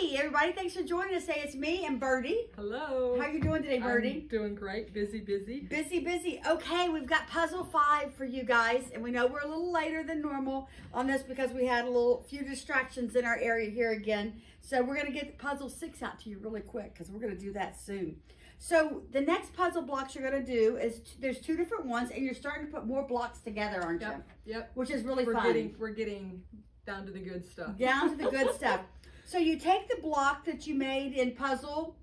Hey everybody, thanks for joining us today. It's me and Birdie. Hello. How are you doing today, Birdie? I'm doing great. Busy. Busy. Okay, we've got puzzle 5 for you guys, and we know we're a little later than normal on this because we had a few distractions in our area here again. So we're going to get puzzle 6 out to you really quick because we're going to do that soon. So the next puzzle blocks you're going to do is, there's 2 different ones, and you're starting to put more blocks together, aren't you? Yep. Which is really fun. We're getting down to the good stuff. Down to the good stuff. So you take the block that you made in puzzle.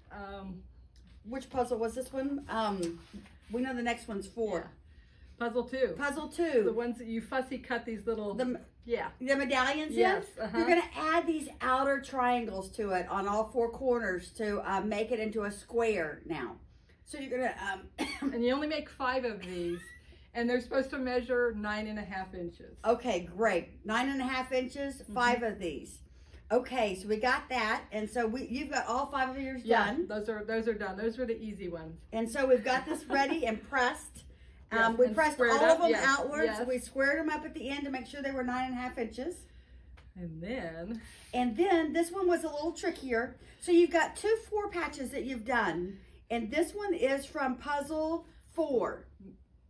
Which puzzle was this one? We know the next one's 4. Yeah. Puzzle 2. Puzzle 2. The ones that you fussy cut these little. The medallions. Yes. You're going to add these outer triangles to it on all 4 corners to make it into a square now. So you're going to. And you only make 5 of these. And they're supposed to measure 9.5 inches. Okay, great. 9.5 inches, 5 of these. Okay, so we got that, and so you've got all 5 of yours done. Those are done. Those were the easy ones. And so we've got this ready and pressed. Yes, we pressed all of them outwards. Yes. So we squared them up at the end to make sure they were 9.5 inches. And then this one was a little trickier. So you've got 2 4 patches that you've done, and this one is from puzzle 4.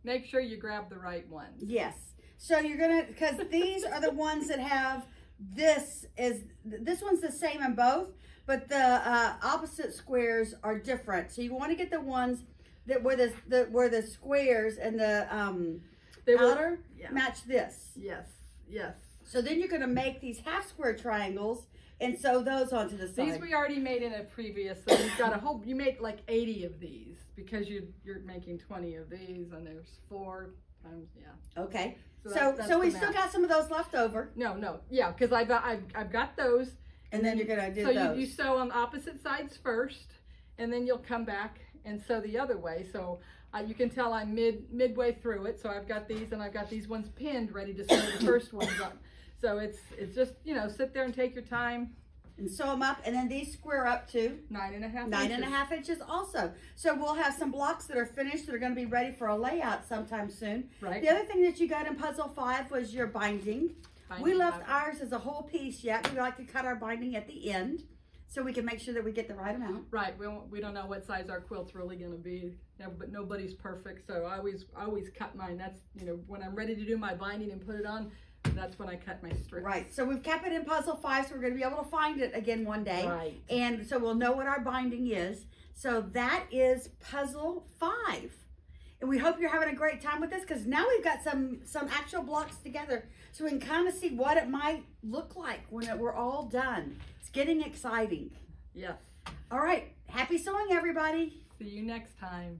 Make sure you grab the right ones. Yes. So you're gonna, because these are the ones that have. This one's the same in both, but the opposite squares are different. So you want to get the ones that where the squares and the outer match this. Yes. So then you're going to make these half square triangles and sew those onto the side. These we already made in a previous. So you've got a whole. You made like 80 of these because you're making 20 of these, and there's 4 times. Yeah. Okay. So we still got some of those left over. No, yeah, because I've got those. And then you're gonna do those. So you sew on opposite sides first, and then you'll come back and sew the other way. So you can tell I'm midway through it. So I've got these, and I've got these ones pinned, ready to sew the first ones on. So it's just sit there and take your time. And sew them up, and then these square up to 9.5 inches also. So we'll have some blocks that are finished that are going to be ready for a layout sometime soon. Right. The other thing that you got in puzzle 5 was your binding. We left ours as a whole piece yet. We like to cut our binding at the end so we can make sure that we get the right amount. Right. We don't know what size our quilt's really going to be, but nobody's perfect. So I always cut mine. That's when I'm ready to do my binding and put it on. That's when I cut my strips. Right. So we've kept it in puzzle 5, so we're going to be able to find it again one day. Right. And so we'll know what our binding is. So that is puzzle 5. And we hope you're having a great time with this because now we've got some actual blocks together so we can kind of see what it might look like when we're all done. It's getting exciting. Yes. All right. Happy sewing, everybody. See you next time.